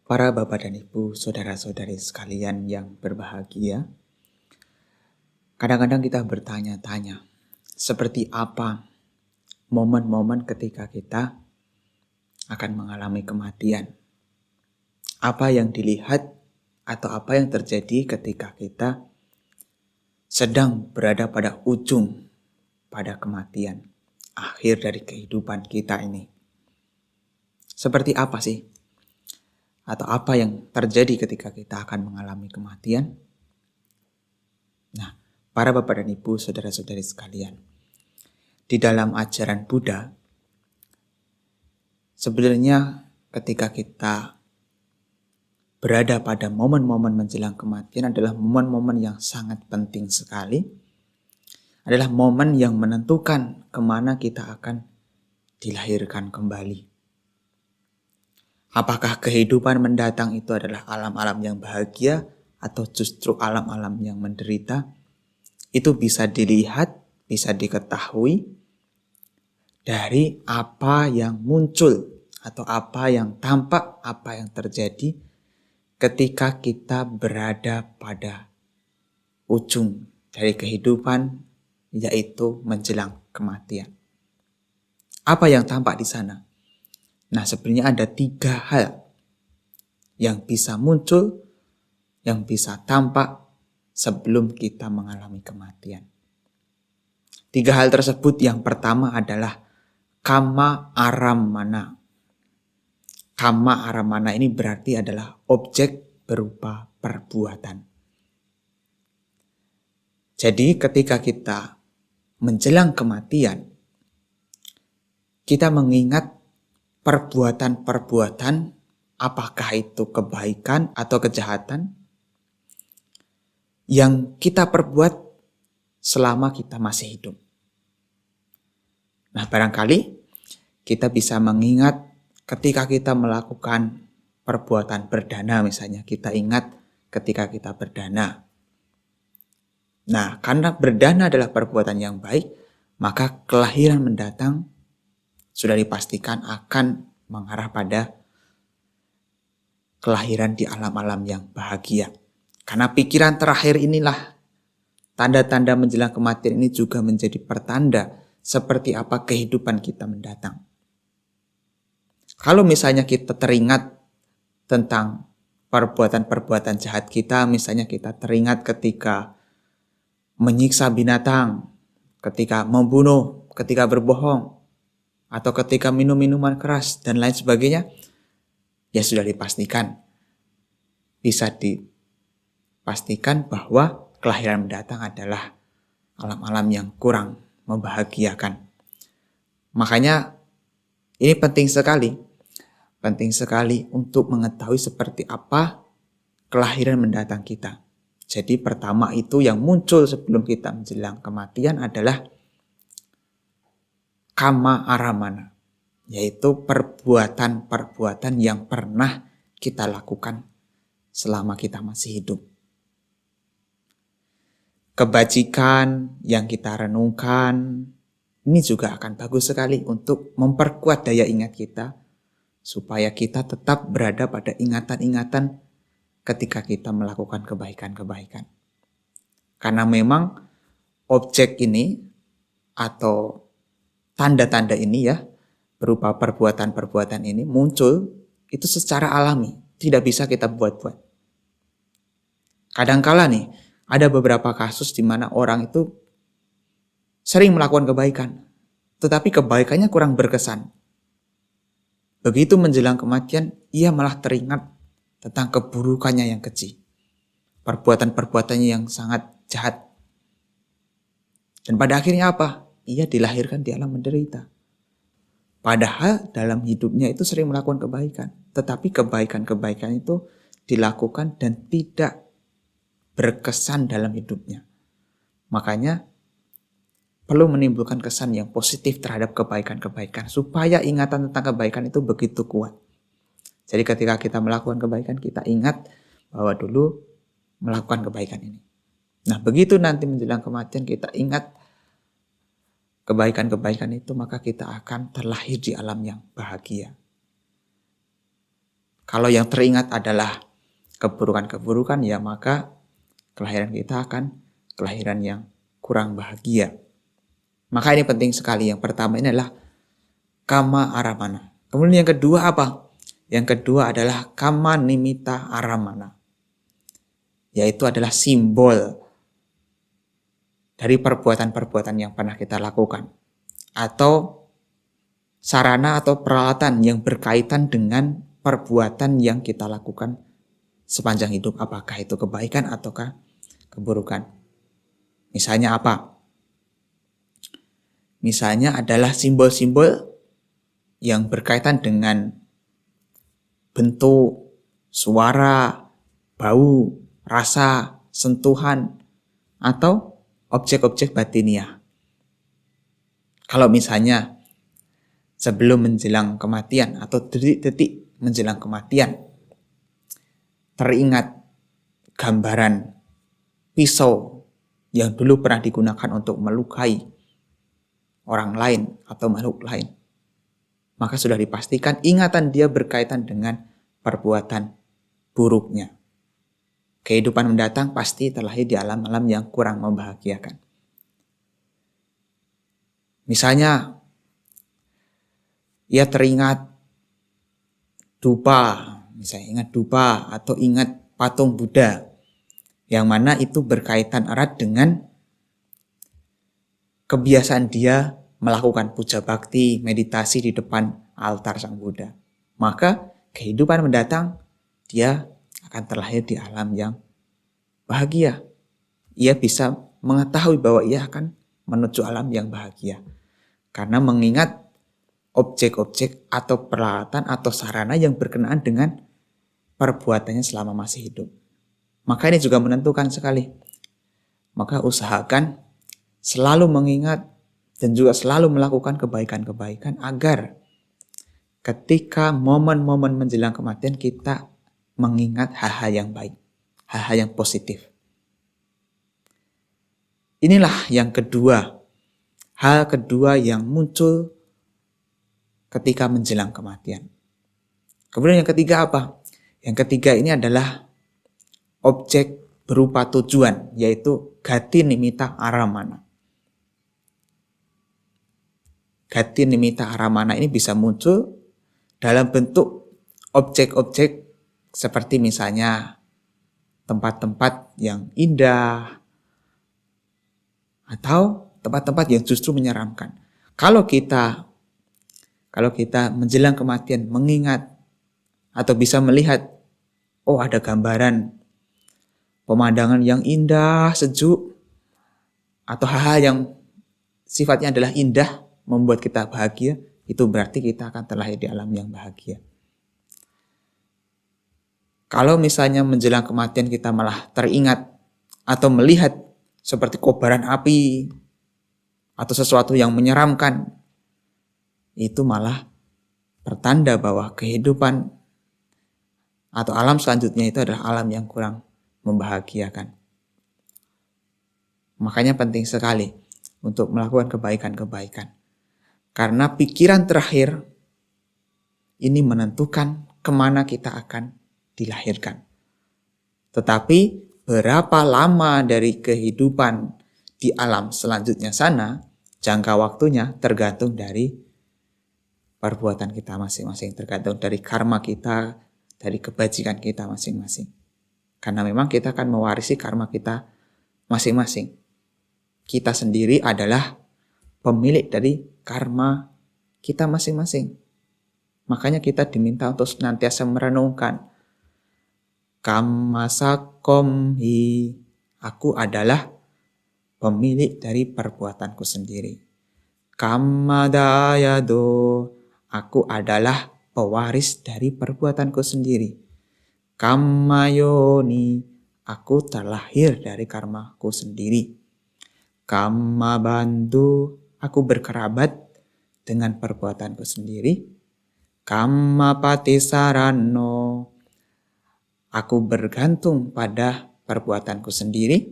Para bapak dan ibu, saudara-saudari sekalian yang berbahagia, kadang-kadang kita bertanya-tanya, seperti apa momen-momen ketika kita akan mengalami kematian? Apa yang dilihat atau apa yang terjadi ketika kita sedang berada pada ujung pada kematian, akhir dari kehidupan kita ini? Seperti apa sih? Atau apa yang terjadi ketika kita akan mengalami kematian? Nah, para bapak dan ibu, saudara-saudari sekalian, di dalam ajaran Buddha, sebenarnya ketika kita berada pada momen-momen menjelang kematian adalah momen-momen yang sangat penting sekali. Adalah momen yang menentukan kemana kita akan dilahirkan kembali. Apakah kehidupan mendatang itu adalah alam-alam yang bahagia atau justru alam-alam yang menderita? Itu bisa dilihat, bisa diketahui dari apa yang muncul atau apa yang tampak, apa yang terjadi ketika kita berada pada ujung dari kehidupan, yaitu menjelang kematian. Apa yang tampak di sana? Nah, sebenarnya ada 3 hal yang bisa muncul, yang bisa tampak sebelum kita mengalami kematian. 3 hal tersebut, yang pertama adalah kama aramana. Kama aramana ini berarti adalah objek berupa perbuatan. Jadi ketika kita menjelang kematian, kita mengingat perbuatan-perbuatan, apakah itu kebaikan atau kejahatan, yang kita perbuat selama kita masih hidup. Nah, barangkali kita bisa mengingat ketika kita melakukan perbuatan berdana, misalnya kita ingat ketika kita berdana. Nah, karena berdana adalah perbuatan yang baik, maka kelahiran mendatang sudah dipastikan akan mengarah pada kelahiran di alam-alam yang bahagia. Karena pikiran terakhir inilah, tanda-tanda menjelang kematian ini juga menjadi pertanda seperti apa kehidupan kita mendatang. Kalau misalnya kita teringat tentang perbuatan-perbuatan jahat kita, misalnya kita teringat ketika menyiksa binatang, ketika membunuh, ketika berbohong, atau ketika minum minuman keras dan lain sebagainya, ya sudah dipastikan, bisa dipastikan bahwa kelahiran mendatang adalah alam-alam yang kurang membahagiakan. Makanya ini penting sekali untuk mengetahui seperti apa kelahiran mendatang kita. Jadi pertama itu yang muncul sebelum kita menjelang kematian adalah kama aramana, yaitu perbuatan-perbuatan yang pernah kita lakukan selama kita masih hidup. Kebajikan yang kita renungkan, ini juga akan bagus sekali untuk memperkuat daya ingat kita, supaya kita tetap berada pada ingatan-ingatan ketika kita melakukan kebaikan-kebaikan. Karena memang objek ini atau tanda-tanda ini ya, berupa perbuatan-perbuatan ini muncul itu secara alami, tidak bisa kita buat-buat. Kadangkala nih, ada beberapa kasus di mana orang itu sering melakukan kebaikan, tetapi kebaikannya kurang berkesan. Begitu menjelang kematian, ia malah teringat tentang keburukannya yang keji, perbuatan-perbuatannya yang sangat jahat. Dan pada akhirnya apa? Ia dilahirkan di alam menderita. Padahal dalam hidupnya itu sering melakukan kebaikan. Tetapi kebaikan-kebaikan itu dilakukan dan tidak berkesan dalam hidupnya. Makanya perlu menimbulkan kesan yang positif terhadap kebaikan-kebaikan. Supaya ingatan tentang kebaikan itu begitu kuat. Jadi ketika kita melakukan kebaikan, kita ingat bahwa dulu melakukan kebaikan ini. Nah, begitu nanti menjelang kematian kita ingat kebaikan-kebaikan itu, maka kita akan terlahir di alam yang bahagia. Kalau yang teringat adalah keburukan-keburukan, ya maka kelahiran kita akan kelahiran yang kurang bahagia. Maka ini penting sekali. Yang pertama ini adalah kama aramana. Kemudian yang kedua apa? Yang kedua adalah kama nimitta aramana. Yaitu adalah simbol dari perbuatan-perbuatan yang pernah kita lakukan. Atau sarana atau peralatan yang berkaitan dengan perbuatan yang kita lakukan sepanjang hidup. Apakah itu kebaikan ataukah keburukan. Misalnya apa? Misalnya adalah simbol-simbol yang berkaitan dengan bentuk, suara, bau, rasa, sentuhan, atau objek-objek batiniah. Kalau misalnya sebelum menjelang kematian atau detik-detik menjelang kematian teringat gambaran pisau yang dulu pernah digunakan untuk melukai orang lain atau makhluk lain, maka sudah dipastikan ingatan dia berkaitan dengan perbuatan buruknya. Kehidupan mendatang pasti terlahir di alam-alam yang kurang membahagiakan. Misalnya, ia teringat dupa, misalnya ingat dupa atau ingat patung Buddha, yang mana itu berkaitan erat dengan kebiasaan dia melakukan puja bakti, meditasi di depan altar Sang Buddha. Maka kehidupan mendatang dia akan terlahir di alam yang bahagia. Ia bisa mengetahui bahwa ia akan menuju alam yang bahagia. Karena mengingat objek-objek atau peralatan atau sarana yang berkenaan dengan perbuatannya selama masih hidup. Maka ini juga menentukan sekali. Maka usahakan selalu mengingat dan juga selalu melakukan kebaikan-kebaikan agar ketika momen-momen menjelang kematian kita mengingat hal-hal yang baik, hal-hal yang positif. Inilah yang kedua, hal kedua yang muncul ketika menjelang kematian. Kemudian yang ketiga apa? Yang ketiga ini adalah objek berupa tujuan, yaitu gati nimitta aramana. Gati nimitta aramana ini bisa muncul dalam bentuk objek-objek seperti misalnya tempat-tempat yang indah atau tempat-tempat yang justru menyeramkan. Kalau kita menjelang kematian mengingat atau bisa melihat, oh ada gambaran pemandangan yang indah, sejuk, atau hal-hal yang sifatnya adalah indah, membuat kita bahagia, itu berarti kita akan terlahir di alam yang bahagia. Kalau misalnya menjelang kematian kita malah teringat atau melihat seperti kobaran api atau sesuatu yang menyeramkan, itu malah pertanda bahwa kehidupan atau alam selanjutnya itu adalah alam yang kurang membahagiakan. Makanya penting sekali untuk melakukan kebaikan-kebaikan. Karena pikiran terakhir ini menentukan kemana kita akan dilahirkan. Tetapi berapa lama dari kehidupan di alam selanjutnya sana, jangka waktunya tergantung dari perbuatan kita masing-masing, tergantung dari karma kita, dari kebajikan kita masing-masing. Karena memang kita akan mewarisi karma kita masing-masing. Kita sendiri adalah pemilik dari karma kita masing-masing. Makanya kita diminta untuk senantiasa merenungkan, kamma sakom hi, aku adalah pemilik dari perbuatanku sendiri. Kamma dayado, aku adalah pewaris dari perbuatanku sendiri. Kamma yoni, aku terlahir dari karmaku sendiri. Kamma bantu, aku berkerabat dengan perbuatanku sendiri. Kamma patisarano, aku bergantung pada perbuatanku sendiri.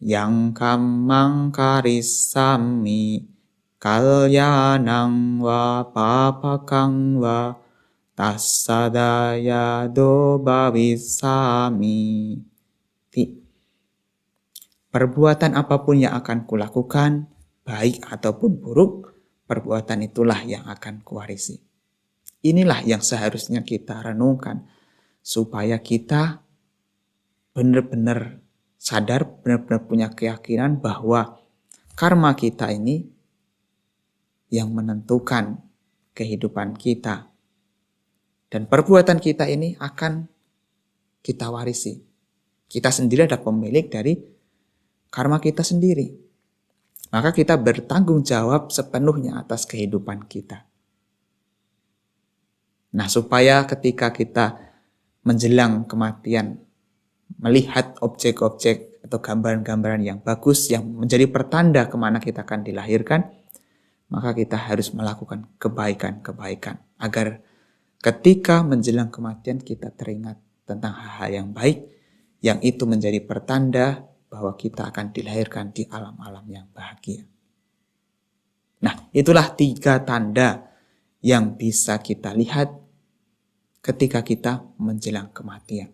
Yang kammang karisami kalyanang wa papakang wa tassadaya do bhavisami. Perbuatan apapun yang akan kulakukan, baik ataupun buruk, perbuatan itulah yang akan kuwarisi. Inilah yang seharusnya kita renungkan, supaya kita benar-benar sadar, benar-benar punya keyakinan bahwa karma kita ini yang menentukan kehidupan kita. Dan perbuatan kita ini akan kita warisi. Kita sendiri adalah pemilik dari karma kita sendiri. Maka kita bertanggung jawab sepenuhnya atas kehidupan kita. Nah, supaya ketika kita menjelang kematian, melihat objek-objek atau gambaran-gambaran yang bagus, yang menjadi pertanda kemana kita akan dilahirkan, maka kita harus melakukan kebaikan-kebaikan. Agar ketika menjelang kematian kita teringat tentang hal-hal yang baik, yang itu menjadi pertanda bahwa kita akan dilahirkan di alam-alam yang bahagia. Nah, itulah 3 tanda yang bisa kita lihat ketika kita menjelang kematian.